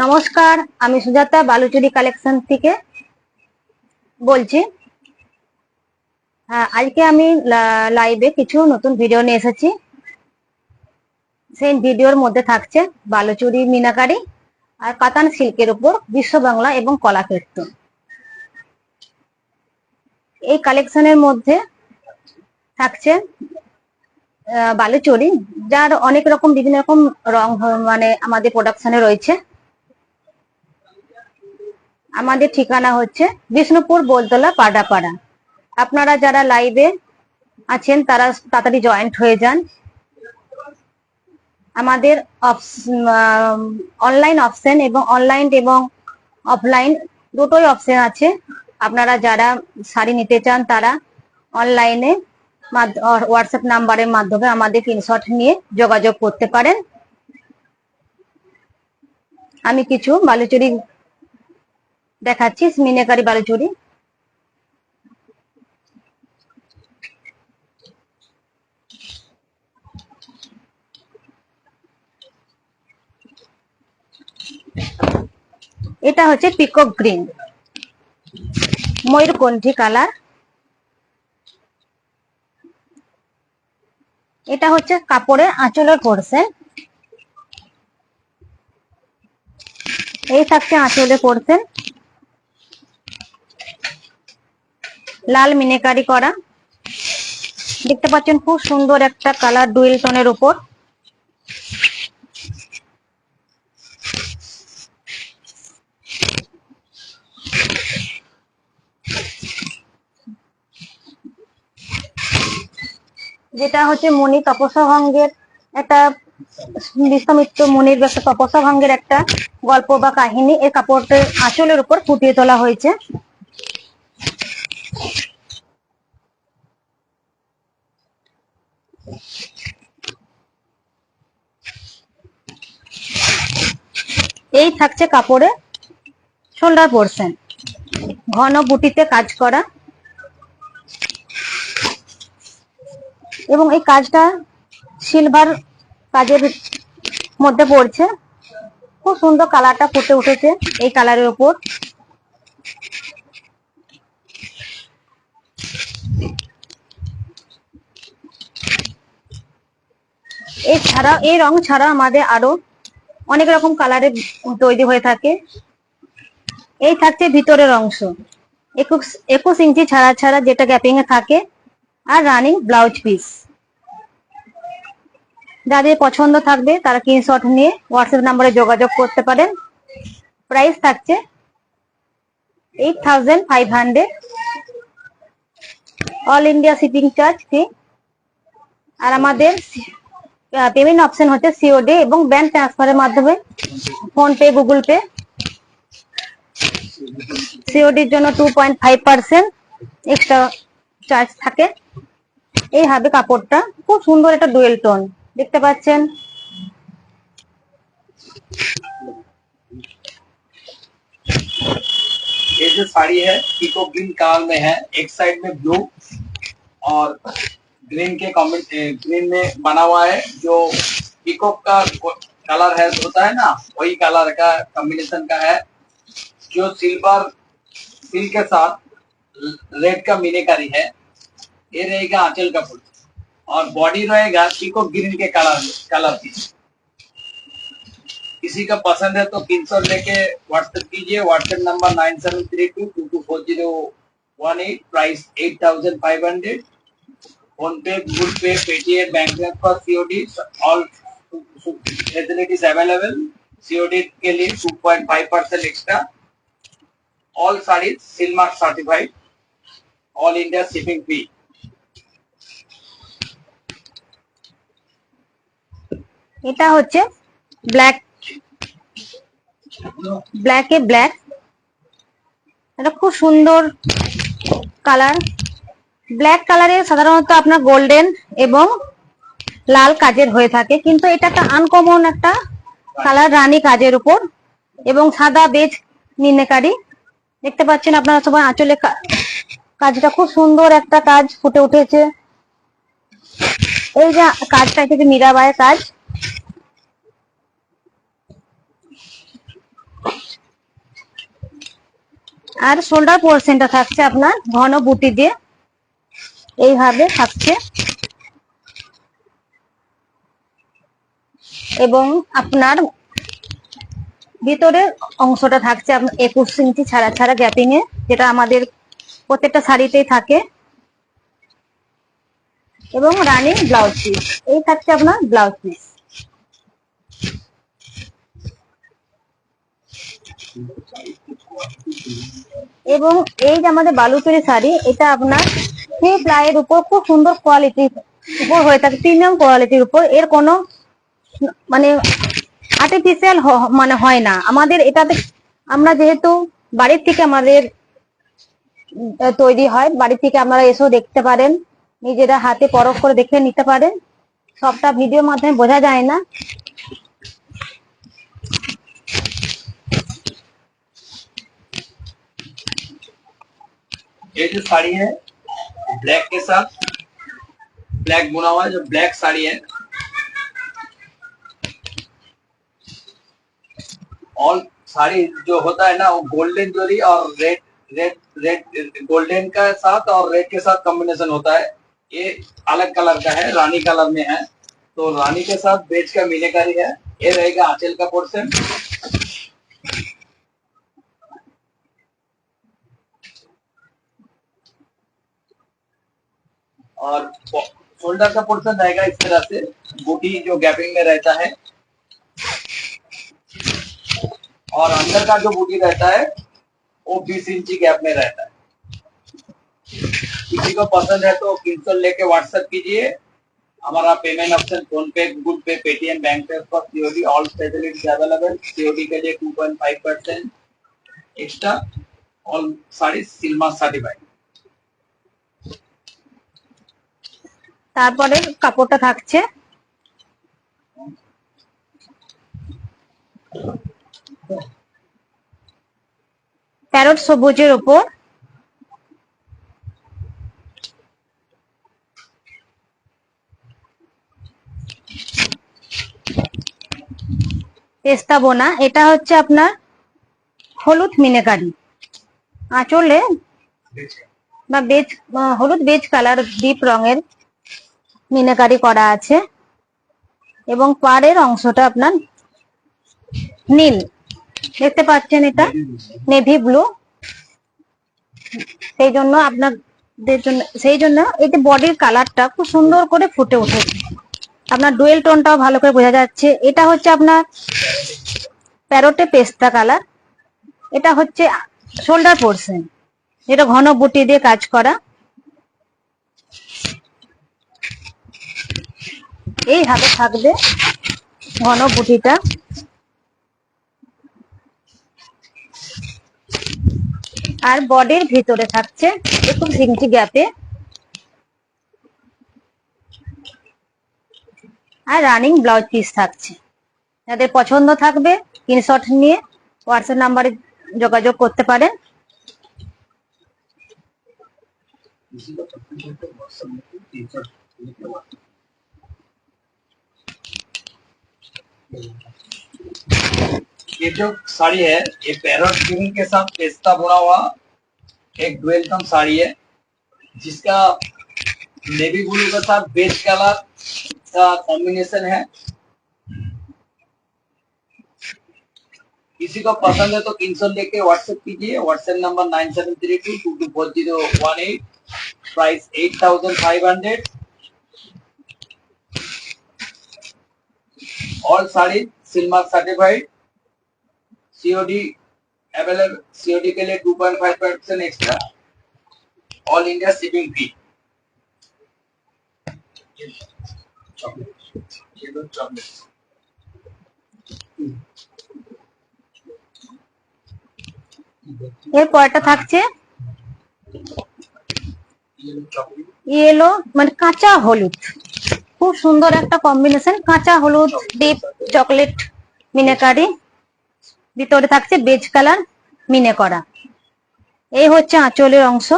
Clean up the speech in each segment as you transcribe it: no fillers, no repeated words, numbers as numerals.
নমস্কার, আমি সুজাতা বালুচুরি কালেকশন থেকে বলছি। আজকে আমি লাইভে কিছু নতুন ভিডিও নিয়ে এসেছি। সেই ভিডিওর মধ্যে থাকছে বালুচুরি মিনাকারি আর কাতান সিল্কের উপর বিশ্ব বাংলা এবং কলাকীর্তন। এই কালেকশনের মধ্যে থাকছে বালুচুরি, যার অনেক রকম বিভিন্ন রকম রং মানে আমাদের প্রোডাকশনে রয়েছে। আমাদের ঠিকানা হচ্ছে বিষ্ণুপুর বোলতলা পাডাপাড়া। আপনারা যারা লাইভে আছেন তারা তাড়াতাড়ি জয়েন্ট হয়ে যান। আমাদের অনলাইন অপশন এবং অনলাইন এবং অফলাইন দুটোই অপশন আছে। আপনারা যারা শাড়ি নিতে চান তারা অনলাইনে হোয়াটসঅ্যাপ নাম্বারের মাধ্যমে আমাদের স্ক্রিনশট নিয়ে যোগাযোগ করতে পারেন। আমি কিছু বালুচুরি দেখাচ্ছি, মিনাকারি বালুচুরি। এটা হচ্ছে পিকক গ্রিন, ময়ূরকণ্ঠী কালার। এটা হচ্ছে কাপড়ের আঁচলের পোরশন। এই থাকছে আঁচলের পোরশন, লাল মিনাকারি করা। দেখতে পাচ্ছেন খুব সুন্দর একটা কালার ডুয়েল টোনের উপর। যেটা হচ্ছে মুনি তপস্যা ভঙ্গের একটা বিশ্বমিত্র মুনির একটা তপস্যা ভঙ্গের একটা গল্প বা কাহিনী এই কাপড়ের আঁচলের উপর ফুটিয়ে তোলা হয়েছে। এই থাকছে কাপড়ে শোল্ডার পোরশন, ঘন বুটিতে কাজ করা এবং এই কাজটা সিলভার কাজের মধ্যে পড়ছে। খুব সুন্দর কালারটা ফুটে উঠেছে এই কালারের উপর। এছাড়া এই রং ছাড়া আমাদের আরো অনেক রকম কালারের তৈরি হয়ে থাকে। এই থাকছে ভিতরের অংশ, 21 ইঞ্চি ছাড়া ছাড়া, যেটা গ্যাপিং এ থাকে, আর রানিং ব্লাউজ পিস। যাদের পছন্দ থাকবে তারা স্ক্রিনশট নিয়ে হোয়াটসঅ্যাপ নাম্বারে যোগাযোগ করতে পারেন। প্রাইস থাকছে 8500, all India shipping charge free. আর আমাদের পেমেন্ট অপশন হচ্ছে সিওডি এবং ব্যাংক ট্রান্সফারের মাধ্যমে, ফোন পে, গুগল পে। সিওডির জন্য 2.5% এক্সট্রা চার্জ থাকে। এই হবে কাপড়টা, খুব সুন্দর একটা ডুয়েল টোন দেখতে পাচ্ছেন। ये जो साड़ी है पीको ग्रीन कलर में है, एक साइड में ब्लू और ग्रीन के ग्रीन में बना हुआ है। जो पीकॉक का कलर है होता है ना, वही कलर का कॉम्बिनेशन का है। जो सिल्वर सिल्क के साथ रेड का मीनाकारी है। ये रहेगा आंचल का फूल और बॉडी रहेगा पीकॉक ग्रीन के कलर की। किसी का पसंद है तो 300 लेके व्हाट्सएप कीजिए। WhatsApp number 9732224018, price 8500। PhonePe, Google Pay, Paytm, bank transfer, COD, all facilities available. COD के लिए 2.5% extra. All saris Silk Mark certified, all India shipping free. এটা হচ্ছে ব্ল্যাক, ব্ল্যাকে ব্ল্যাক, এটা খুব সুন্দর কালার। ব্ল্যাক কালারে সাধারণত আপনার গোল্ডেন এবং লাল কাজের হয়ে থাকে, কিন্তু এটা একটা আনকমন একটা কালার, রানী কাজের উপর এবং সাদা বেজ মিনাকারি। দেখতে পাচ্ছেন আপনারা সবাই, আঁচলে কাজটা খুব সুন্দর একটা কাজ ফুটে উঠেছে। এই যে কাজটা থেকে মীরাবাইয়ের কাজ, আর শোল্ডার পোর্শনটা থাকছে আপনার ঘন বুটি দিয়ে এইভাবে থাকছে, এবং আপনার ভিতরের অংশটা থাকছে আপনার 21 ইঞ্চি ছাড়া ছাড়া গ্যাপিং এ, যেটা আমাদের প্রত্যেকটা শাড়িতেই থাকে, এবং রানিং ব্লাউজ পিস। এই থাকছে আপনার ব্লাউজ পিস। এবং এই যে আমাদের বালুচরী শাড়ি, এটা আপনার 3 প্লাইয়ের উপর খুব সুন্দর কোয়ালিটির উপর হয়ে থাকে, প্রিমিয়াম কোয়ালিটির উপর। এর কোনো মানে আর্টিফিশিয়াল মানে হয় না আমাদের এটাতে। আমরা যেহেতু বাড়ির থেকে আমাদের তৈরি হয়, বাড়ি থেকে আপনারা এসেও দেখতে পারেন, নিজেরা হাতে পরখ করে দেখে নিতে পারেন। সবটা ভিডিওর মাধ্যমে বোঝা যায় না। ये जो साड़ी है ब्लैक के साथ ब्लैक बुना हुआ है, जो ब्लैक साड़ी है, ऑल साड़ी जो होता है ना वो गोल्डन जोरी और रेड रेड रेड गोल्डन का साथ और रेड के साथ कॉम्बिनेशन होता है। ये अलग कलर का है, रानी कलर में है, तो रानी के साथ बेच का मीनाकारी है। ये रहेगा आंचल का पोर्शन, और शोल्डर का पोर्शन रहेगा इस तरह से, बूटी जो गैपिंग में रहता है, और अंदर का जो बूटी रहता है वो 20 इंची गैप में रहता है। किसी को पसंद है तो स्क्रीनशॉट लेके व्हाट्सएप कीजिए। हमारा पेमेंट ऑप्शन फोन पे, Google Pay, Paytm, bank transfer, COD, all facilities available. COD के लिए 2.5% extra, all sari Silk Mark certified. তারপরে কাপড়টা থাকছে প্যারট সবুজের উপর, পেস্তা বোনা। এটা হচ্ছে আপনার হলুদ মিনাকারি, আঁচলে বা বেজ হলুদ বেজ কালার ডিপ রঙের মিনাকারি করা আছে, এবং পাড়ের অংশটা আপনার নীল দেখতে পাচ্ছেন, এটা নেভি ব্লু। সেই জন্য এই বডির কালারটা খুব সুন্দর করে ফুটে উঠেছে, আপনার ডুয়েল টোনটাও ভালো করে বোঝা যাচ্ছে। এটা হচ্ছে আপনার প্যারোটে পেস্তা কালার। এটা হচ্ছে শোল্ডার পোর্শন, যেটা ঘন বুটি দিয়ে কাজ করা। এইভাবে থাকবে ঘন বুটিটা, আর বডির ভিতরে থাকছে 21 ইঞ্চি গ্যাপে, আর রানিং ব্লাউজ পিস থাকছে। যাদের পছন্দ থাকবে স্ক্রিনশট নিয়ে হোয়াটসঅ্যাপ নাম্বারে যোগাযোগ করতে পারেন। ये जो साड़ी है ये पैरोट ग्रीन के साथ पेस्ता बुना हुआ एक डुअल टोन साड़ी है, जिसका नेवी ब्लू के साथ बेज कलर का कॉम्बिनेशन है। किसी को पसंद है तो स्क्रीनशॉट लेके व्हाट्सएप कीजिए। WhatsApp number 9732224018, price 8500। All sari Silk Mark certified, COD available. COD के लिए 2.5% extra, all India shipping fee. এরপরটা থাকছে ইয়েলো, মানে কাঁচা হলুদ, খুব সুন্দর একটা কম্বিনেশন, কাঁচা হলুদ ডিপ চকলেট মিনাকারি, ভিতরে থাকছে বেজ কালার মিনে করা। এই হচ্ছে আঁচলের অংশ,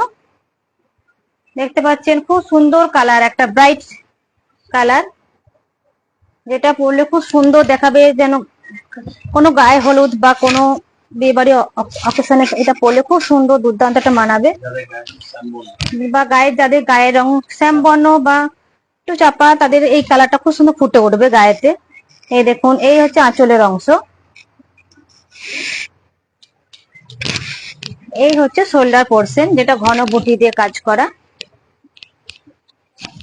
দেখতে পাচ্ছেন খুব সুন্দর কালার, একটা ব্রাইট কালার, যেটা পরলে খুব সুন্দর দেখাবে, যেন কোনো গায়ে হলুদ বা কোনো বিয়ে বাড়ি অকেশনে এটা পরলে খুব সুন্দর দুর্দান্ত একটা মানাবে। বা গায়ের যাদের গায়ের রং শ্যাম বর্ণ বা একটু চাপা, তাদের এই কালারটা খুব সুন্দর ফুটে উঠবে গায়েতে। এই দেখুন, এই হচ্ছে আঁচলের অংশ, এই হচ্ছে শোল্ডার পোর্শন, যেটা ঘন বুটি দিয়ে কাজ করা,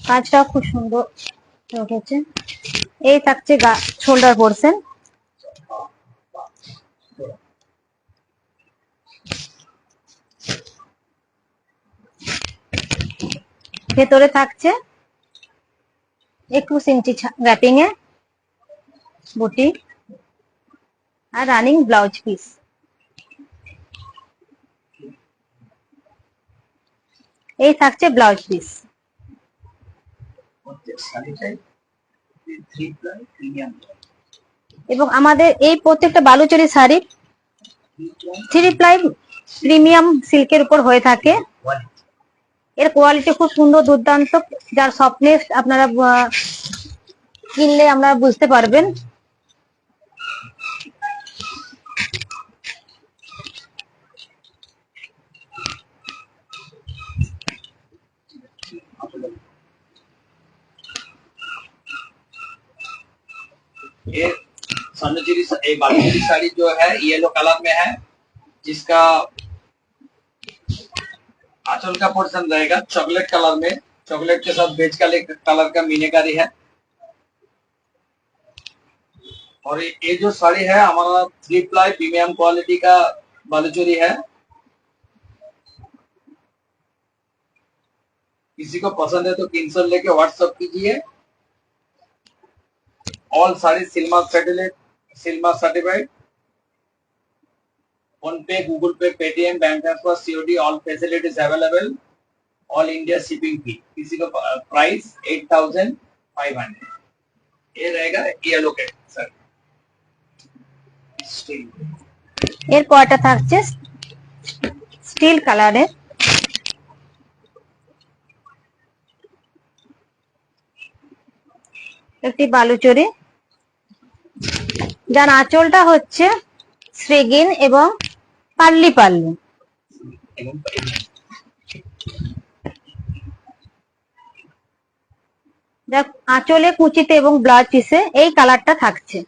কাজটাও খুব সুন্দর উঠেছে। এই থাকছে শোল্ডার পোর্শন। ভেতরে থাকছে 21 ইঞ্চি র্যাপিং এ বুটি আর রানিং ব্লাউজ পিস। এই থাকছে ব্লাউজ পিস। এবং আমাদের এই প্রত্যেকটা বালুচরী শাড়ি 3 প্লাই প্রিমিয়াম সিল্কের উপর হয়ে থাকে। এর কোয়ালিটি খুব সুন্দর দুর্দান্ত, যার সফটনেস আপনারা কিনলে আমরা বুঝতে পারবেন। ये बालूचरी साड़ी जो है येलो कलर में है, जिसका आंचल का पोर्शन रहेगा चॉकलेट कलर में, चॉकलेट के साथ बेज कलर का मीनाकारी है। और ये जो साड़ी है हमारा 3 प्लाई प्रीमियम क्वालिटी का बालूचरी है। किसी को पसंद है तो स्क्रीनशॉट लेके व्हाट्सएप कीजिए। All sari Silk Mark certified. PhonePe, Google Pay, Paytm, bank transfer, COD, all facilities available. All India shipping fee. किसी का प्राइस 8500। ये रहेगा येलो के सर। এর পরটা থাকছে স্টিল কালারে, একটি বালুচরী, যার আঁচলটা হচ্ছে শ্রেগিন এবং পাল্লি পাল্লু। যা আঁচলে, কুচিতে এবং ব্লাউজ পিসে এই কালারটা থাকছে।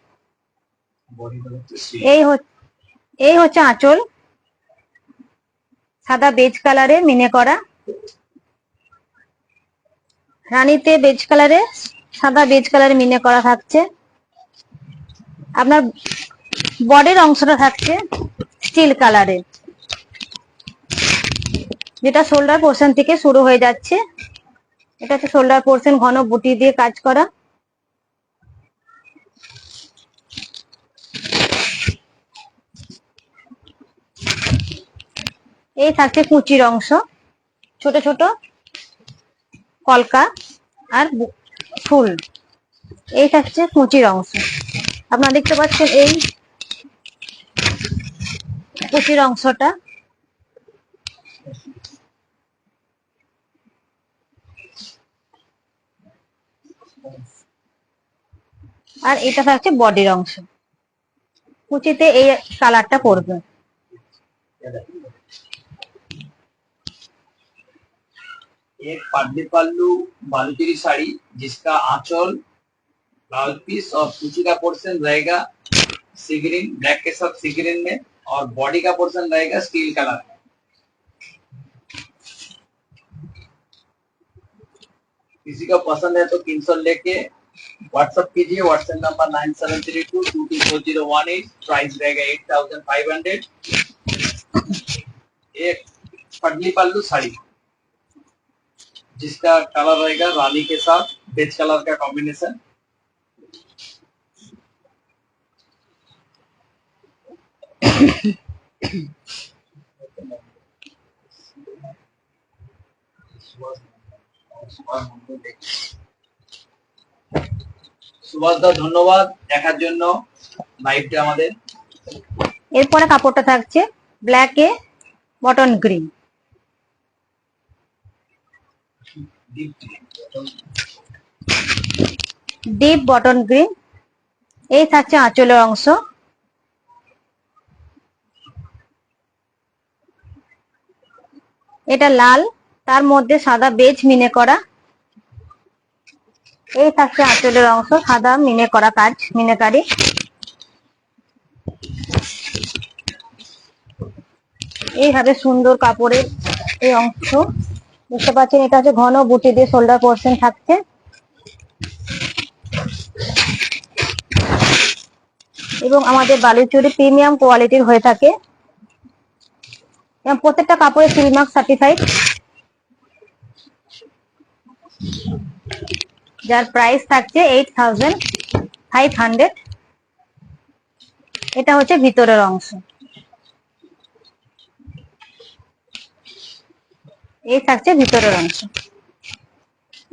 এই হচ্ছে আঁচল, সাদা বেজ কালারে মিনে করা, রানীতে বেজ কালারে, সাদা বেজ কালারে মিনে করা থাকছে। আপনার বডির অংশটা থাকছে স্টিল কালারে, যেটা শোল্ডার পোর্শন থেকে শুরু হয়ে যাচ্ছে। এটা হচ্ছে শোল্ডার পোর্শন, ঘন বুটি দিয়ে কাজ করা। এই থাকছে কুচির অংশ, ছোট ছোট কলকা আর ফুল। এই থাকছে কুচির অংশ, আপনারা দেখতে পাচ্ছেন এই কুচির অংশটা। আর এটা থাকছে বডির অংশ, কুচিতে এই কালারটা পড়বে। एक पाटली पल्लू बालूचरी साड़ी, जिसका आंचल, ब्लाउज पीस और कुची का पोर्शन रहेगा सी ग्रीन, ब्लैक के साथ सी ग्रीन में, और बॉडी का पोर्शन रहेगा स्टील कलर में। किसी को पसंद है तो स्क्रीनशॉट लेके व्हाट्सएप कीजिए। WhatsApp number 9732224018। प्राइस रहेगा 8500। एक पटली पल्लू साड़ी, जिसका कलर रहेगा रानी के साथ बेज कलर का कॉम्बिनेशन। সুভাষ দা, ধন্যবাদ দেখার জন্য লাইভটা আমাদের। এরপরে কাপড়টা থাকছে ব্ল্যাক এ bottle green, deep bottle green. এই থাকছে আঁচলের অংশ, এটা লাল, তার মধ্যে সাদা বেজ মিনে করা। এই থাকছে আঁচলের অংশ, সাদা মিনে করা কাজ, মিনেকারি। এইভাবে সুন্দর কাপড়ের এই অংশ বুঝতে পারছেন। এটা হচ্ছে ঘন বুটি দিয়ে শোল্ডার পোর্শন থাকছে। এবং আমাদের বালুচরী প্রিমিয়াম কোয়ালিটির হয়ে থাকে। এবং প্রত্যেকটা কাপড়ে সিল মার্ক সার্টিফাইড, যার প্রাইস থাকছে 8500। এটা হচ্ছে ভিতরের অংশ। এই থাকছে ভিতরের অংশ।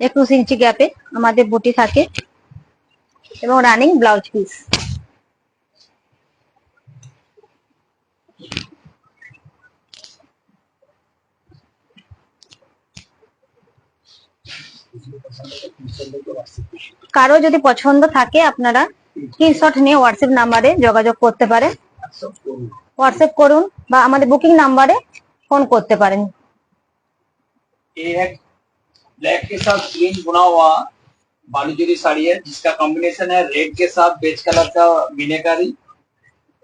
21 ইঞ্চি গ্যাপে আমাদের বুটি থাকে এবং রানিং ব্লাউজ পিস। কারো যদি পছন্দ থাকে আপনারা স্ক্রিনশট নিয়ে হোয়াটসঅ্যাপ নাম্বারে যোগাযোগ করতে পারেন। হোয়াটসঅ্যাপ করুন বা আমাদের বুকিং নাম্বারে ফোন করতে পারেন। ये है ब्लैक के साथ ग्रीन बुना हुआ बालूचरी साड़ी है, जिसका कॉम्बिनेशन है रेड के साथ बेज कलर का मीनाकारी।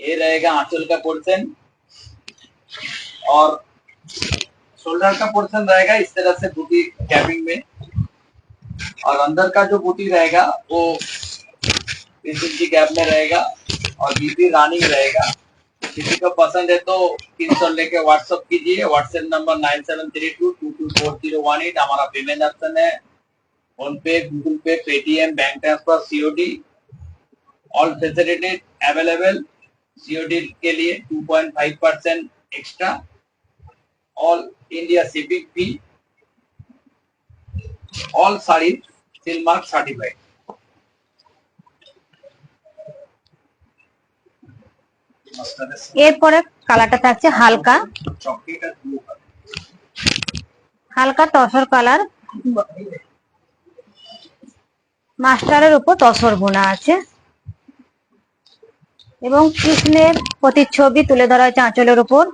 ये रहेगा आंचल का पोर्शन और शोल्डर का पोर्शन रहेगा इस तरह से बूटी कैपिंग में। और अंदर का जो बूटी रहेगा वो 20 इंची गैप में रहेगा और बीबी रानिंग रहेगा। किसी को पसंद है तो स्क्रीनशॉट लेके व्हाट्सएप कीजिए। WhatsApp number 9732224018। हमारा पेमेंट ऑप्शन है PhonePe, Google Pay, Paytm, bank transfer, COD. All facilities available. COD के लिए 2.5% extra. All India shipping fee. All sari silk mark certified. এরপরে কালারটা থাকছে হালকা হালকা তসর কালার, মাস্টারের উপর তসর বোনা আছে এবং কৃষ্ণের প্রতিচ্ছবি তুলে ধরা হয়েছে আঁচলের উপর।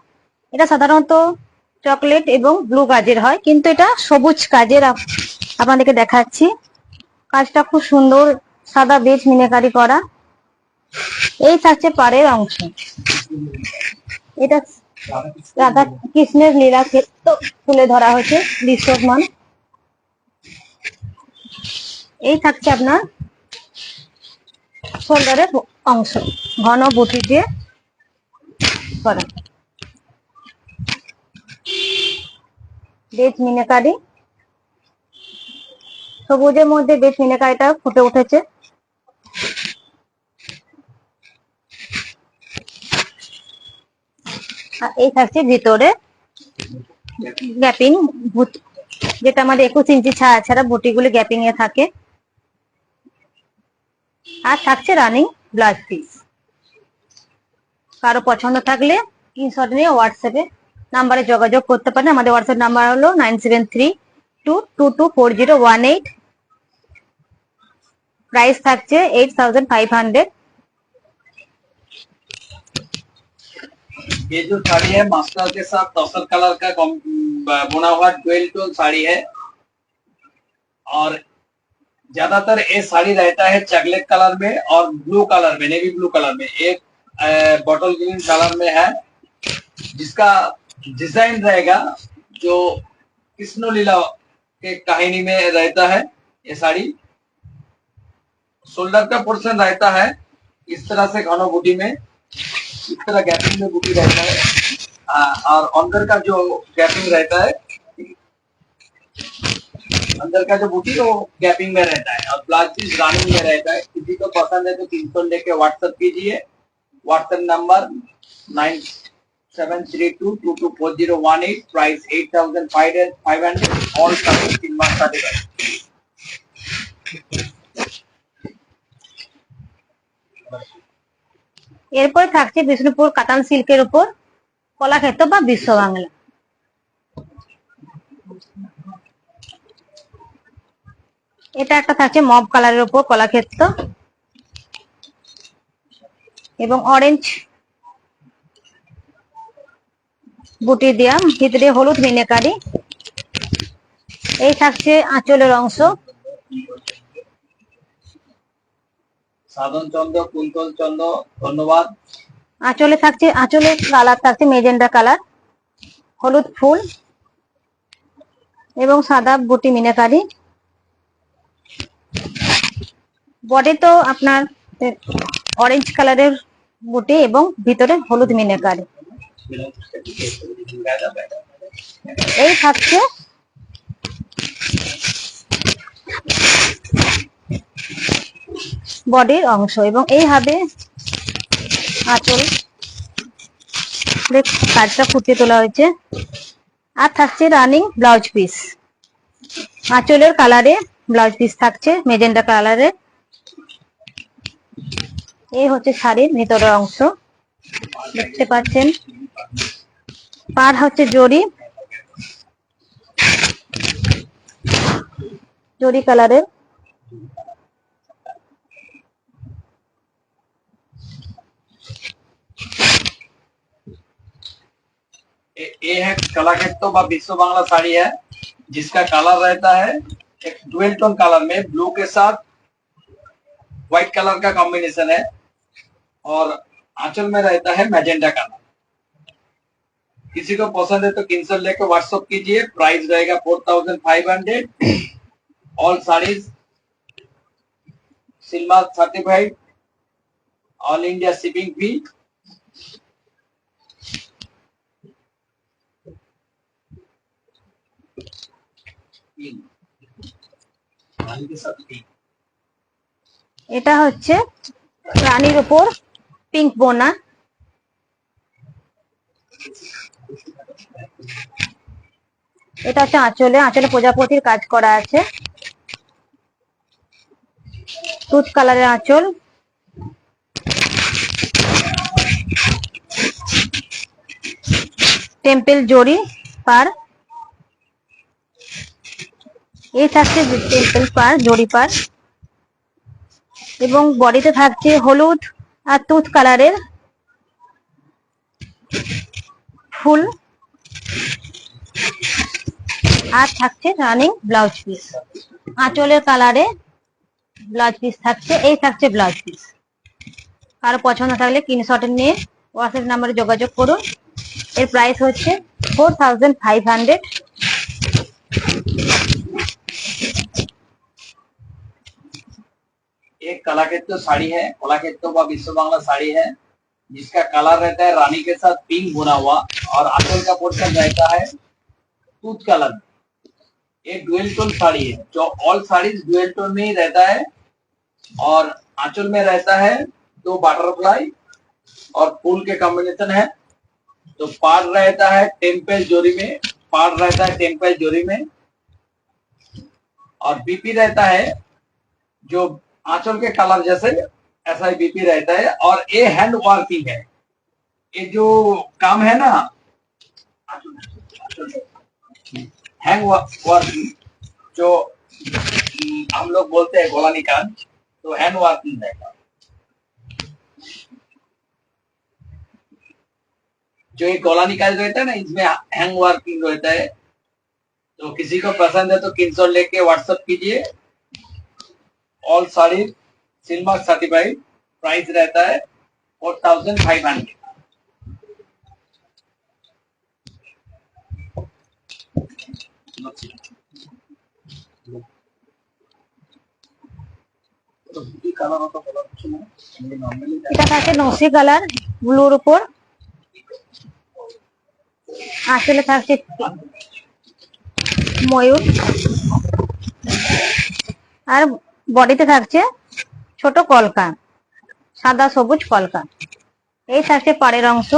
এটা সাধারণত চকলেট এবং ব্লু কাজের হয়, কিন্তু এটা সবুজ কাজের আপনাদেরকে দেখাচ্ছি। কাজটা খুব সুন্দর, সাদা বেজ মিনাকারি করা। এই থাকছে পাড়ের অংশ। এটা রাধা কৃষ্ণের লীলা ক্ষেত্র তুলে ধরা হয়েছে দৃশ্যমান। এই থাকছে আপনার শোল্ডারের অংশ, ঘন বুটি দিয়ে করা বেজ মিনাকারি। সবুজের মধ্যে বেজ মিনাকারিটা ফুটে উঠেছে। এই থাকছে ভিতরে গ্যাপিং, যেটা আমাদের 21 ইঞ্চি ছাড়া বুটিগুলি গ্যাপিং এ থাকে। আর থাকছে রানিং ব্লাউজ পিস। কারো পছন্দ থাকলে স্ক্রিনশট নিয়ে হোয়াটসঅ্যাপে নাম্বারে যোগাযোগ করতে পারেন। আমাদের হোয়াটসঅ্যাপ নাম্বার হলো 9732224018। প্রাইস থাকছে 8500। ये जो साड़ी है मास्टर के साथ टॉसल कलर का बुना हुआ डुअल टोन साड़ी है और ज्यादातर ये साड़ी रहता है चॉकलेट कलर में और ब्लू कलर में, नेवी ब्लू कलर में। एक बॉटल ग्रीन कलर में है, जिसका डिजाइन रहेगा जो कृष्ण लीला के कहानी में रहता है। ये साड़ी शोल्डर का पोर्शन रहता है इस तरह से घनो बूटी में, इस तरह गैपिंग में बूटी रहता है। और अंदर का जो गैपिंग रहता है, अंदर का जो बूटी वो गैपिंग में रहता है और ब्लाउज पीस रानिंग में रहता है। किसी को पसंद है तो स्क्रीनशॉट लेके व्हाट्सएप कीजिए। WhatsApp number 9732224018। Price 8500। All certified. এরপরে থাকছে বিষ্ণুপুর কাতান সিল্কের উপর কলাক্ষেত্র বা বিশ্ব বাংলা। এটা একটা থাকছে মব কালারের উপর কলাক্ষেত্র এবং অরেঞ্জ বুটি দেয়া, ভিতরে হলুদ মিনাকারি। এই থাকছে আঁচলের অংশ। সাধন চন্দ্র, কুন্তল চন্দ্র, ধন্যবাদ। আঁচলে থাকছে, আঁচলের কালার থাকছে মেজেন্ডা কালার, হলুদ ফুল এবং সাদা বুটি মিনাকারি। বডি তো আপনার অরেঞ্জ কালারের বুটি এবং ভিতরে হলুদ মিনাকারি। এই থাকছে বডির অংশ এবং এইভাবে আঁচল কাজটা ফুটিয়ে তোলা হয়েছে। আর থাকছে রানিং ব্লাউজ পিস, আঁচলের কালারে ব্লাউজ পিস থাকছে মেজেন্ডা কালারে। এই হচ্ছে শাড়ির ভিতরের অংশ, দেখতে পাচ্ছেন। পার হচ্ছে জরি, জরি কালারের। ये है कलाक्षेत्र व विश्व बांग्ला साड़ी है, जिसका कलर रहता है एक डुअल टोन कलर में, ब्लू के साथ व्हाइट कलर का कॉम्बिनेशन है, और आंचल में रहता है मैजेंडा कलर। किसी को पसंद है तो स्क्रीनशॉट लेकर व्हाट्सएप कीजिए। प्राइस रहेगा 4500। All saris Silk Mark certified, all India shipping fee. এটা হচ্ছে রানীর উপর পিঙ্ক বোনা। এটা হচ্ছে আঁচলে, আঁচলে প্রজাপতির কাজ করা আছে, তুঁত কালারের আঁচল। টেম্পল জরি পার। এই থাকছে টেম্পল পার, জরি পার এবং বডিতে থাকছে হলুদ আর তুঁত কালারের ফুল। আর থাকছে রানিং ব্লাউজ পিস, আঁচলের কালারে ব্লাউজ পিস থাকছে। এই থাকছে ব্লাউজ পিস। কারো পছন্দ থাকলে স্ক্রিনশট নিয়ে হোয়াটসঅ্যাপ নাম্বারে যোগাযোগ করুন। এর প্রাইস হচ্ছে 4500। एक कलाक्षेत्र साड़ी है, कलाक्षेत्र व विश्व बांग्ला साड़ी है, जिसका कलर रहता है रानी के साथ पिंक बुना हुआ, और आंचल का पोर्शन रहता है टूथ कलर। एक डुअल टोन साड़ी है, जो ऑल साड़ीज डुअल टोन में ही रहता है, और आंचल में रहता है 2 बटरफ्लाई और फूल के कॉम्बिनेशन है। तो पार रहता है टेम्पल जोरी में, पार रहता है टेम्पल जोरी में, और बीपी रहता है जो आंचल के कलर जैसे ऐसा ही बीपी रहता है। और ये हैंड वर्किंग है, ये जो काम है ना हैंड वर्किंग, जो हम लोग बोलते हैं गोला निकाल, तो हैंड वर्किंग है। जो ये गोला निकाल रहता है ना, इसमें हैंड वर्किंग रहता है। तो किसी को पसंद है तो स्क्रीनशॉट लेके व्हाट्सएप कीजिए। All sari Silk Mark certified, price रहता है 4500। এটা থাকে নসি কালার ব্লুর উপর, আঁচলে থাকছে ময়ূর, আর বডিতে থাকছে ছোট কলকা, সাদা সবুজ কলকা। এই থাকছে পাড়ের অংশ,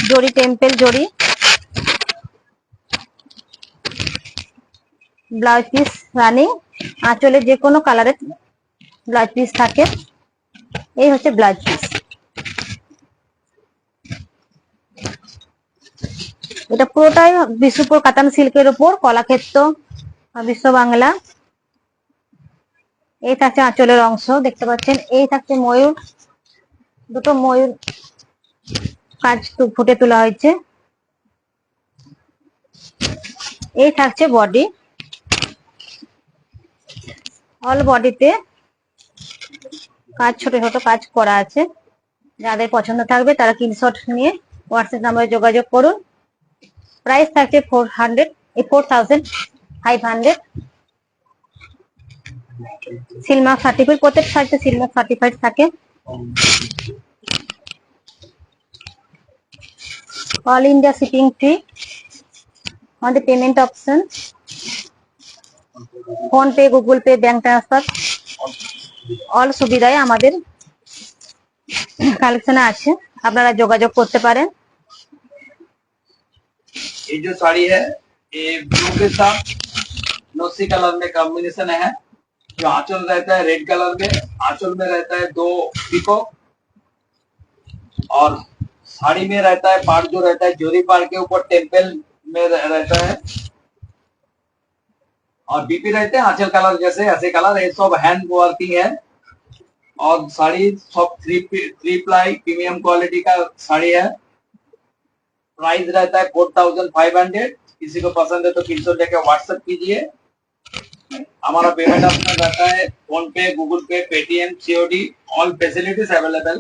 জরি টেম্পল জরি। ব্লাউজ পিস রানিং, আঁচলে যে কোনো কালারের ব্লাউজ পিস থাকে। এই হচ্ছে ব্লাউজ পিস। এটা পুরোটাই বিশ্বপুর কাতান সিল্কের উপর, কলাক্ষেত্র বিশ্ব বাংলা। এই থাকছে আঁচলের অংশ, দেখতে পাচ্ছেন। এই থাকছে ময়ূর, দুটো ময়ূর কাজ ফুটে তোলা হয়েছে। এই থাকছে বডি, অল বডিতে কাজ, ছোট ছোট কাজ করা আছে। যাদের পছন্দ থাকবে তারা স্ক্রিনশট নিয়ে হোয়াটসঅ্যাপ নাম্বারে যোগাযোগ করুন। প্রাইস থাকছে 4500। সিলমার্ক সার্টিফিকেট, প্রত্যেক সাইজে সিলমার্ক সার্টিফাইড থাকে। All India shipping free. আমাদের payment option PhonePe, Google Pay, bank transfer all সুবিধায় আমাদের কালেকশনে আছে, আপনারা যোগাযোগ করতে পারেন। ये जो साड़ी है ये ब्लू के साथ नोसी कलर में कॉम्बिनेशन है। जो आंचल रहता है रेड कलर में, आंचल में रहता है 2 पीको और साड़ी में रहता है पार्ट जो रहता है जोरी पार्ट के ऊपर टेम्पल में रहता है और बीपी रहते हैं आंचल कलर जैसे ऐसे कलर। ये सब हैंड वर्किंग है और साड़ी सब 3 प्लाई प्रीमियम क्वालिटी का साड़ी है। प्राइस रहता है 4500। किसी को पसंद है तो 300 लेके व्हाट्सएप कीजिए। हमारा पेमेंट ऑप्शन रहता है PhonePe, Google Pay, Paytm, COD, all facilities available.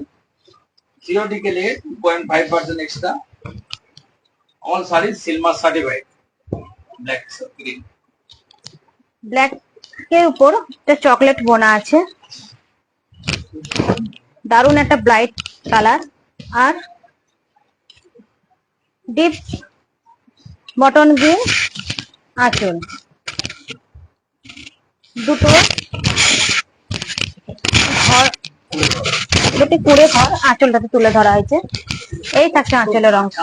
COD के लिए 2.5% extra. All sari Silk Mark certified black green. Black এর উপর একটা চকলেট বোনা আছে, দারুন একটা ব্রাইট কালার। আর ডিপ বটন গ্রিন আঁচল, দুটো ঘর, দুটি কুড়ে ঘর আঁচলটাতে তুলে ধরা হয়েছে। এই থাকছে আঁচলের অংশ,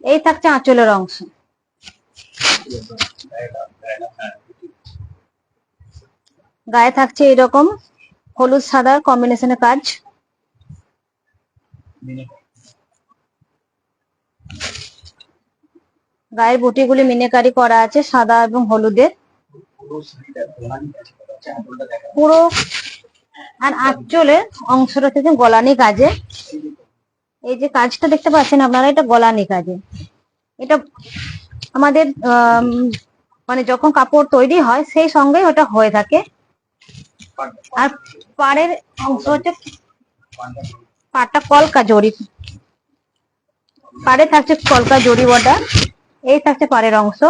এই থাকছে আঁচলের অংশ। গায়ে থাকছে এরকম হলুদ সাদা কম্বিনেশনের কাজ। গায়ের বুটিগুলি মিনেকারি করা আছে সাদা এবং হলুদে পুরো। আর আঁচলের অংশটা থেকে গলানি কাজে, এই যে কাজটা দেখতে পাচ্ছেন আপনারা, এটা গলানি কাজে। এটা আমাদের মানে যখন কাপড় তৈরি হয় সেই সঙ্গেই ওটা হয়ে থাকে। আর পাড়ের অংশ হচ্ছে পাড়টা কলকা জড়ি, পাড়ে থাকছে কলকা জড়ি বর্ডার। এই থাকছে পাড়ের অংশ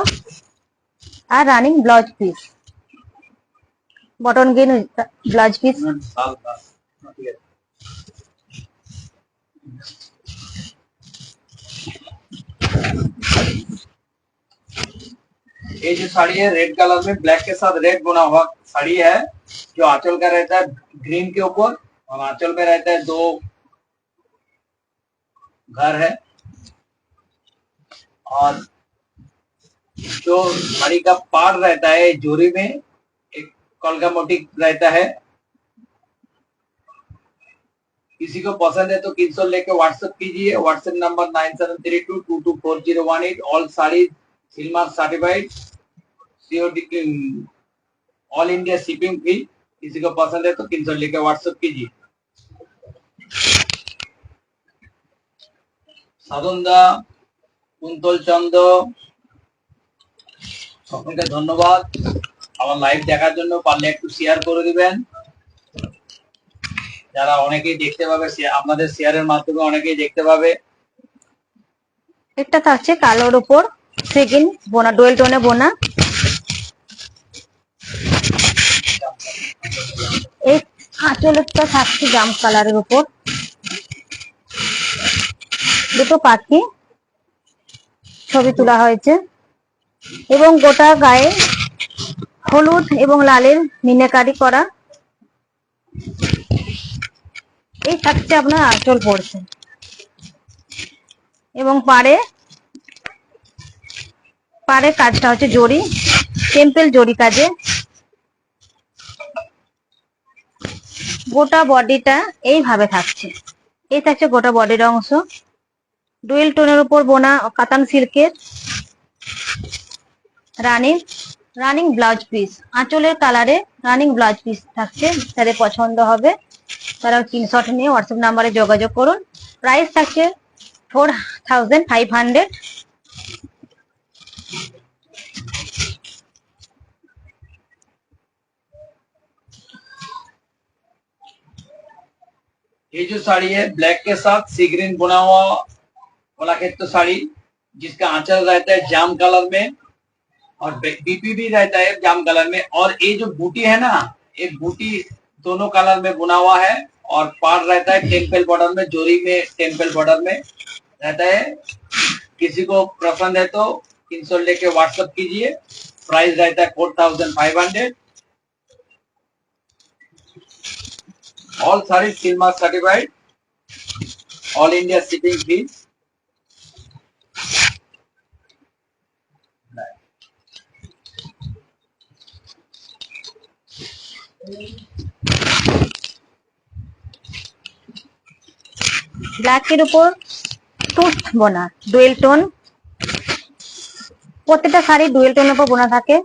আর running blouse piece, bottle green blouse piece. ये जो साड़ी है रेड कलर में ब्लैक के साथ रेड बुना हुआ साड़ी है। जो आंचल का रहता है ग्रीन के ऊपर और आंचल में रहता है 2 घर है। और जो साड़ी का पार रहता है जोरी में एक कलका मोटी रहता है। किसी को पसंद है तो 300 लेके व्हाट्सएप कीजिए। WhatsApp number 9732224018। All sari Silk Mark certified, COD, all India shipping free. किसी को पसंद है तो 300 लेके व्हाट्सएप कीजिए। সাধনদা, কুন্তল চন্দ্র, সকলকে ধন্যবাদ। আমার লাইভ দেখার জন্য পারলে একটু শেয়ার করে দিবেন। যারা অনেকেই দেখতে পাবে, আপনাদের শেয়ারের মাধ্যমে অনেকেই দেখতে পাবে। একটা থাকছে কালোর উপর সেকেন্ড বোনা, ডুয়েল টোনে বোনা। এই আঁচলটা থাকছে জাম কালারের উপর, দুটো পাখি ছবি তোলা হয়েছে এবং গোটা গায়ে হলুদ এবং লালের মিনাকারি করা। এই থাকছে আপনার আঁচল পড়ছে এবং পাড়ে কাজটা হচ্ছে জড়ি, টেম্পল জড়ি কাজে। গোটা বডিটা এইভাবে থাকছে, এই থাকছে গোটা বডির অংশ। ডুয়েল টোনের উপর বোনা কাতান সিল্কের রানিং ব্লাউজ পিস, আঁচলের কালারে রানিং ব্লাউজ পিস থাকছে, যাদের পছন্দ হবে তারা স্ক্রিনশট নিয়ে হোয়াটসঅ্যাপ নাম্বারে যোগাযোগ করুন। প্রাইস থাকছে 4500। ये जो साड़ी है ब्लैक के साथ सी ग्रीन बुना हुआ वाला तो साड़ी, जिसका आंचल रहता है जाम कलर में और बीपी भी रहता है जाम कलर में, और ये जो बूटी है ना, ये बूटी दोनों कलर में बुना हुआ है, और पार्ट रहता है टेम्पल बॉर्डर में, जोरी में टेम्पल बॉर्डर में रहता है। किसी को पसंद है तो स्क्रीनशॉट लेके व्हाट्सएप कीजिए। प्राइस रहता है 4500। ऑल सारी सिल्मा सर्टिफाइड, ऑल इंडिया शिपिंग फी। ব্ল্যাকের উপর টুথ বোনা ডুয়েল টোন, প্রত্যেকটা শাড়ি ডুয়েল টোনের উপর বোনা থাকে।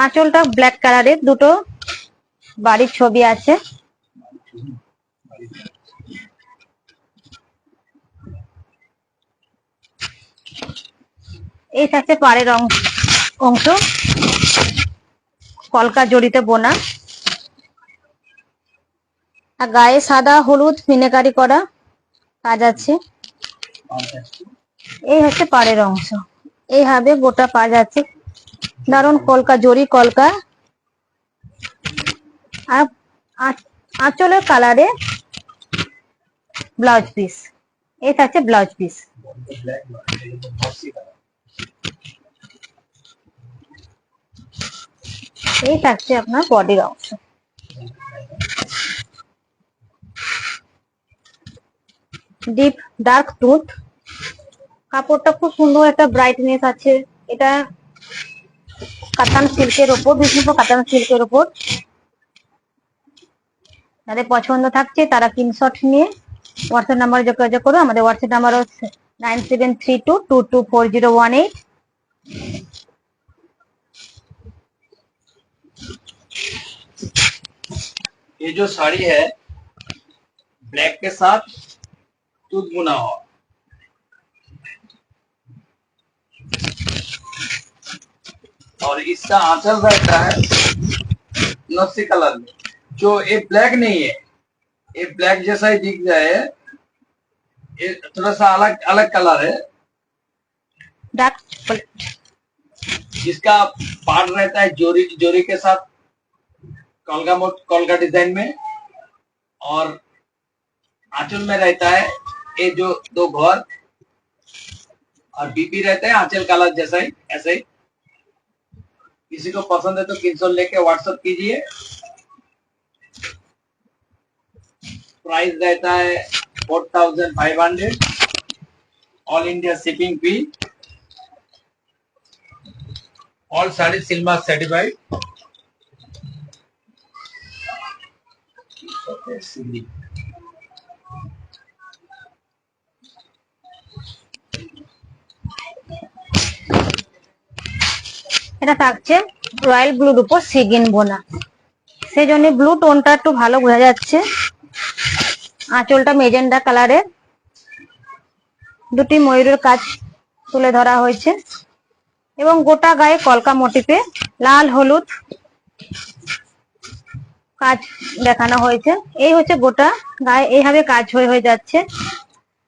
আঁচলটা ব্ল্যাক কালারের, দুটো বাড়ির ছবি আছে। এই থাকছে পাড়ের অংশ, কলকা জড়িতে বোনা, আর গায়ে সাদা হলুদ মিনাকারি করা কাজ আছে। এই হচ্ছে পাড়ের অংশ, এইভাবে গোটা কাজ আছে, দারুন কলকা জড়ি কলকা। আর আঁচলের কালারে ব্লাউজ পিস, এই থাকছে ব্লাউজ পিস। এই থাকছে আপনার বডির অংশ। ডিপ ডার্ক টুথ, কাপড়টা খুব সুন্দর একটা ব্রাইটনেস আছে। এটা কাতান সিল্কের ওপর, বিষ্ণুপুর কাতান সিল্কের ওপর। যাদের পছন্দ থাকছে তারা স্ক্রিনশট নিয়ে হোয়াটসঅ্যাপ নাম্বারে যোগাযোগ করো। আমাদের হোয়াটসঅ্যাপ নাম্বার হচ্ছে 9732224018। ये जो साड़ी है ब्लैक के साथ टूथ बुना हुआ, और इसका आंचल रहता है नक्शी कलर में। जो ये ब्लैक नहीं है, ये ब्लैक जैसा ही दिख रहा है, ये थोड़ा सा अलग अलग कलर है। डार्क जिसका पार्ट रहता है जोरी, जोरी के साथ कॉलका डिजाइन में, और आंचल में रहता है ये जो दो घर, और बीपी रहता है आंचल कलर जैसा ही, ऐसे ही। किसी को पसंद है तो स्क्रीनशॉट लेके व्हाट्सएप कीजिए। प्राइस रहता है 4500, all India shipping fee, all sari Silk Mark certified. এটা থাকছে রয়্যাল ব্লুর উপর সিগিন বোনা, সেই জন্য ব্লু টোনটা একটু ভালো বোঝা যাচ্ছে। আঁচলটা মেজেন্ডা কালারের, দুটি ময়ূরের কাজ তুলে ধরা হয়েছে, এবং গোটা গায়ে কলকা মোটিফে লাল হলুদ কাজ দেখানো হয়েছে। এই হচ্ছে গোটা গায়ে এইভাবে কাজ হয়ে যাচ্ছে।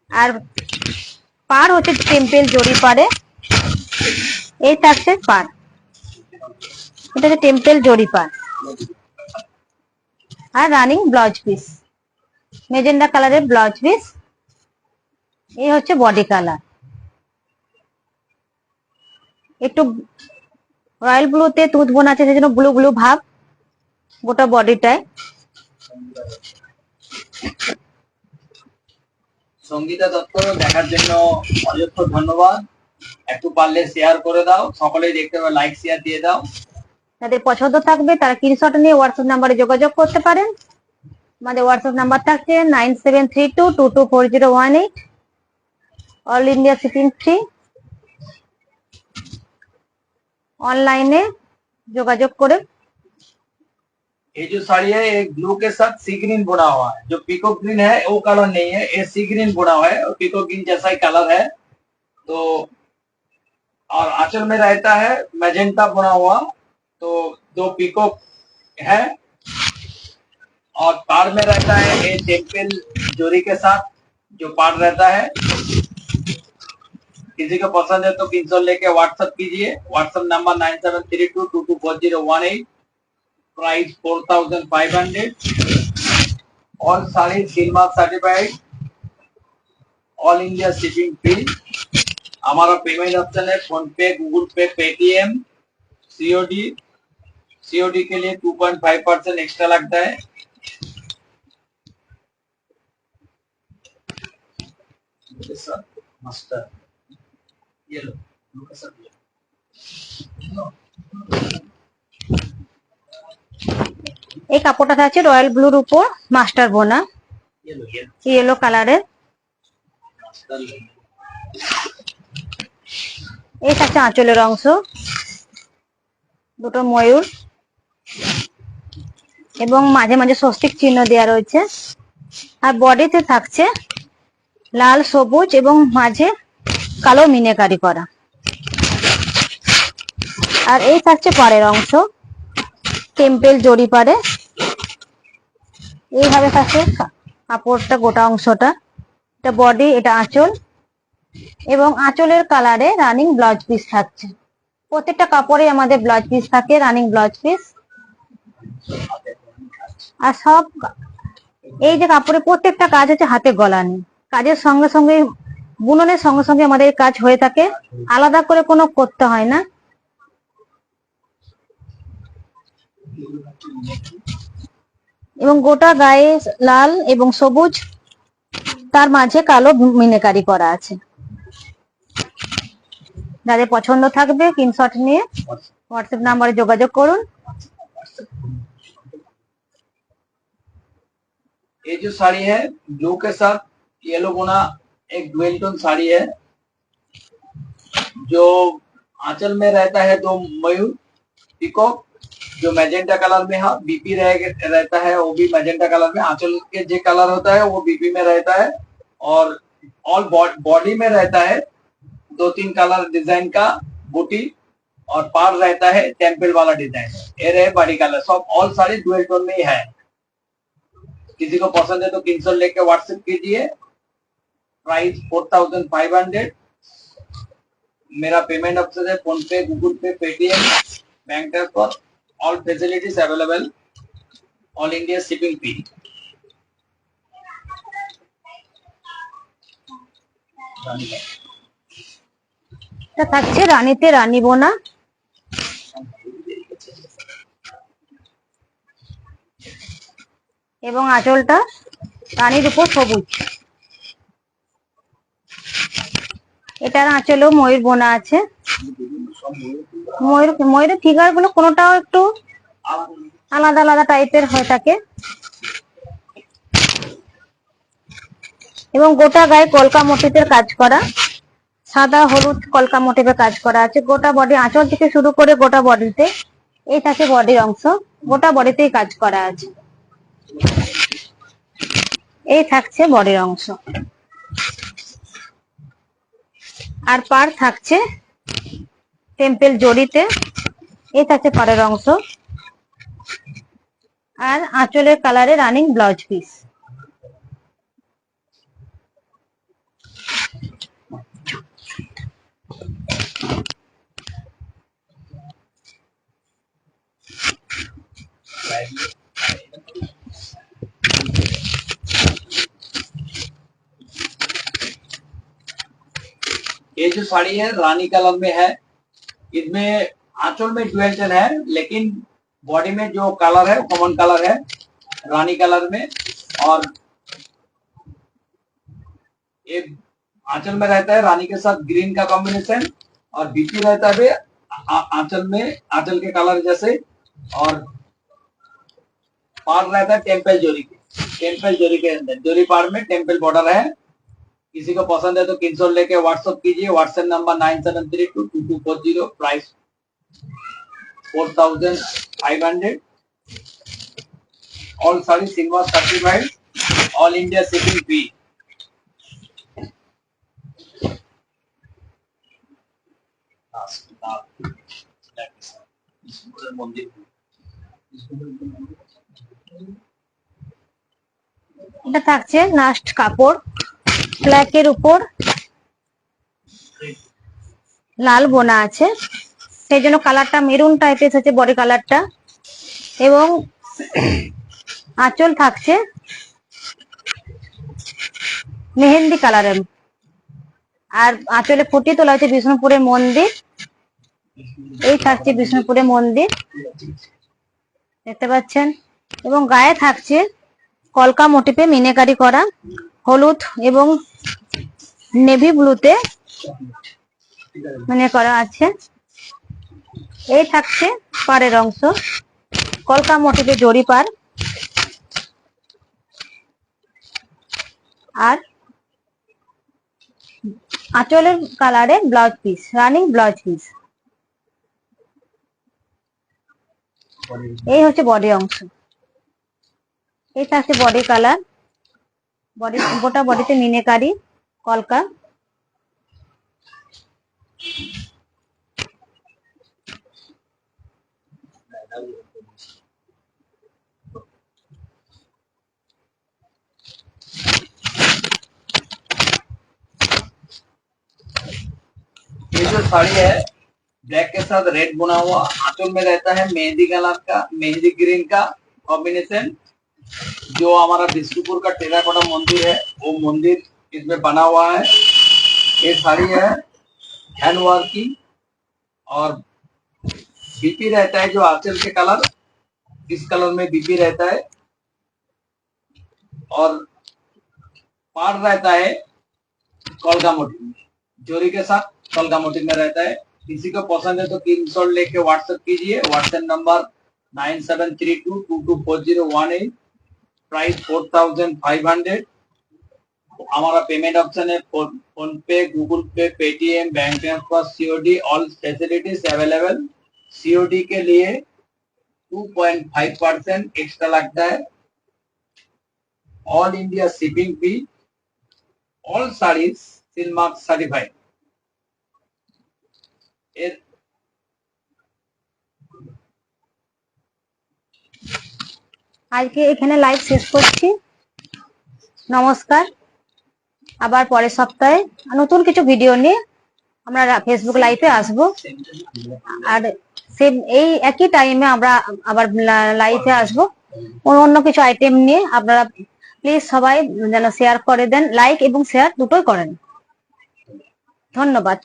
আর পার হচ্ছে টেম্পেল জড়ি পারে, এই থাকছে পার, এটা হচ্ছে টেম্পেল জড়ি পার। আর রানিং ব্লাউজ পিস, মেজেন্ডা কালারের ব্লাউজ পিস। এই হচ্ছে বডি কালার, একটু রয়্যাল ব্লুতে তুঁত বোনা আছে, সেজন্য ব্লু ব্লু ভাব গোটা বডিটায়। সঙ্গীতা দত্ত দেখার জন্য অজস্র ধন্যবাদ। একটু পারলে শেয়ার করে দাও, সকলেই দেখতে পাবে, লাইক শেয়ার দিয়ে দাও। যাদের পছন্দ থাকবে তারা স্ক্রিনশট নিয়ে হোয়াটসঅ্যাপ নাম্বারে যোগাযোগ করতে পারেন। আমাদের হোয়াটসঅ্যাপ নাম্বার থাকছে 9732224018, অল ইন্ডিয়া শিপিং ফ্রি। অনলাইনে যোগাযোগ করে ये जो साड़ी है एक ब्लू के साथ सी ग्रीन बुना हुआ है, जो पीकॉक ग्रीन है वो कलर नहीं है, ये सी ग्रीन बुना हुआ है और पीकॉक ग्रीन जैसा ही कलर है। तो और आंचल में रहता है मैजेंटा बुना हुआ, तो दो पीकॉक है और पार में रहता है ये टेम्पल जोरी के साथ जो पार रहता है। किसी को पसंद है तो स्क्रीनशॉट लेके व्हाट्सएप कीजिए, व्हाट्सएप नंबर 9732224018, प्राइस 4500। और sari Silk Mark certified, all India shipping free. हमारा पेमेंट ऑप्शन है PhonePe, Google Pay, Paytm, COD. COD के लिए 2.5% एक्स्ट्रा लगता है। मस्टर्ड येलो এই কাপড়টা থাকছে রয়্যাল ব্লুর উপর মাস্টার বোনা ইয়েলো কালারের। এই থাকছে আঁচলের অংশ, দুটো ময়ূর এবং মাঝে মাঝে স্বস্তিক চিহ্ন দেওয়া রয়েছে। আর বডিতে থাকছে লাল, সবুজ এবং মাঝে কালো মিনাকারি করা। আর এই থাকছে পাড়ের অংশ, টেম্পেল জড়ি পাড়ে। এইভাবে থাকছে কাপড়টা, গোটা অংশটা। এটা বডি, এটা আঁচল এবং আঁচলের কালারে রানিং ব্লাউজ পিস থাকছে। প্রত্যেকটা কাপড়ে আমাদের ব্লাউজ পিস থাকে, রানিং ব্লাউজ পিস। আর সব এই যে কাপড়ে প্রত্যেকটা কাজ হচ্ছে হাতে গলানি কাজের সঙ্গে সঙ্গে, বুননের সঙ্গে সঙ্গে আমাদের কাজ হয়ে থাকে, আলাদা করে কোনো করতে হয় না। এবং গোটা গায়ে লাল এবং সবুজ, তার মাঝে কালো মিনাকারি করা আছে। যাদের পছন্দ থাকবে স্ক্রিনশট নিয়ে হোয়াটসঅ্যাপ নাম্বারে যোগাযোগ করুন। ये जो साड़ी है ब्लू के साथ येलो बुना एक डुअल टोन साड़ी है, जो आंचल में रहता है दो मयूर पीकॉक, जो मैजेंटा कलर में है। बीपी रहता है वो भी मैजेंटा कलर में, आंचल के जो कलर होता है वो बीपी में रहता है। और ऑल बॉडी में रहता है 2-3 कलर डिजाइन का बूटी और पार रहता है टेम्पल वाला डिजाइन। ये रहे बॉडी कलर, सब ऑल साड़ी डुअल टोन में ही है। किसी को पसंद है तो स्क्रीनशॉट लेके व्हाट्सएप कीजिए, प्राइस 4500। मेरा पेमेंट ऑप्शन है PhonePe, Google Pay, Paytm, bank transfer, all facilities available, all India shipping free. এটা থাকছে রানীতে রানী বোনা। এবং আঁচলটা রানীর উপর সবুজ। এটার আঁচলেও ময়ূর বোনা আছে। ময়ূরের ফিগার গুলো কোনোটাও একটু আলাদা আলাদা টাইপের হয়ে থাকে। এবং গোটা গায়ে কলকা মোটিভের কাজ করা, সাদা হলুদ কলকা মোটিভে কাজ করা আছে। গোটা বডি, আঁচল থেকে শুরু করে গোটা বডিতে এই থাকে বডির অংশ, গোটা বডিতেই কাজ করা আছে। এই থাকছে বডির অংশ। আর পার থাকছে টেম্পেল জড়িতে, এই থাকছে পাড়ের অংশ। আর আঁচলের কালারে রানিং ব্লাউজ পিস। ये जो साड़ी है रानी कलर में है, इसमें आंचल में डुअल टोन है, लेकिन बॉडी में जो कलर है कॉमन कलर है रानी कलर में। और ये आंचल में रहता है रानी के साथ ग्रीन का कॉम्बिनेशन, और बीपी रहता है आंचल में, आंचल के कलर जैसे। और पार रहता है टेम्पल जोरी के, टेम्पल जोरी के अंदर जोरी पार में टेम्पल बॉर्डर है। किसी को पसंद है तो स्क्रीनशॉट लेके व्हाट्सएप कीजिए, WhatsApp number 97322240, price 4500। all sarees Silmark certified, all India shipping free. এটা থাকছে লাস্ট কাপড়, ব্ল্যাক এর উপর লাল বোনা আছে, সেই জন্য কালারটা মেরুন টাইপের হচ্ছে বডি কালারটা। এবং আঁচল থাকছে মেহেন্দি কালারের, আর আঁচলে ফুটি তোলা হচ্ছে বিষ্ণুপুরের মন্দির। এই থাকছে বিষ্ণুপুরের মন্দির, দেখতে পাচ্ছেন। এবং গায়ে থাকছে কলকা মোটিফে মিনাকারি করা, হলুদ এবং নেভি ব্লুতে মানে করা আছে। এই থাকছে পাড়ের অংশ, কলকা মোটিফে জরি পাড়, আর আঁচলের কালারে blouse piece, running blouse piece. এই হচ্ছে বডি অংশ, এই থাকছে বডি কালার, বডি গোটা বডিতে মিনাকারি কলকা। ये जो साड़ी है ब्लैक के साथ रेड बुना हुआ, आंचल में रहता है मेहंदी कलर का, मेहंदी ग्रीन का कॉम्बिनेशन। जो हमारा विष्णुपुर का टेराकोटा मंदिर है वो मंदिर इसमें बना हुआ है। ये साड़ी है हैंड वर्क की, और बीपी रहता है जो आंचल के कलर, इस कलर में बीपी रहता है, और पार रहता है कलगा मोटी जोरी के साथ, कलगा मोटी में रहता है। किसी को पसंद है तो स्क्रीनशॉट लेके व्हाट्सएप कीजिए, व्हाट्सएप नंबर 9732224018, प्राइस 4500। हमारा पेमेंट ऑप्शन है PhonePe, Google Pay, Paytm, bank transfer, COD, all facilities available. COD के लिए 2.5% एक्स्ट्रा लगता है। All India shipping fee, all saris Silk Mark certified. আজকে এখানে লাইভ শেষ করছি, নমস্কার। আবার পরের সপ্তাহে নতুন কিছু ভিডিও নিয়ে আমরা ফেসবুক লাইভে আসবো, আর সেম এই একই টাইমে আমরা আবার লাইভে আসবো অন্য কিছু আইটেম নিয়ে। আপনারা প্লিজ সবাই যেন শেয়ার করে দেন, লাইক এবং শেয়ার দুটোই করেন। ধন্যবাদ।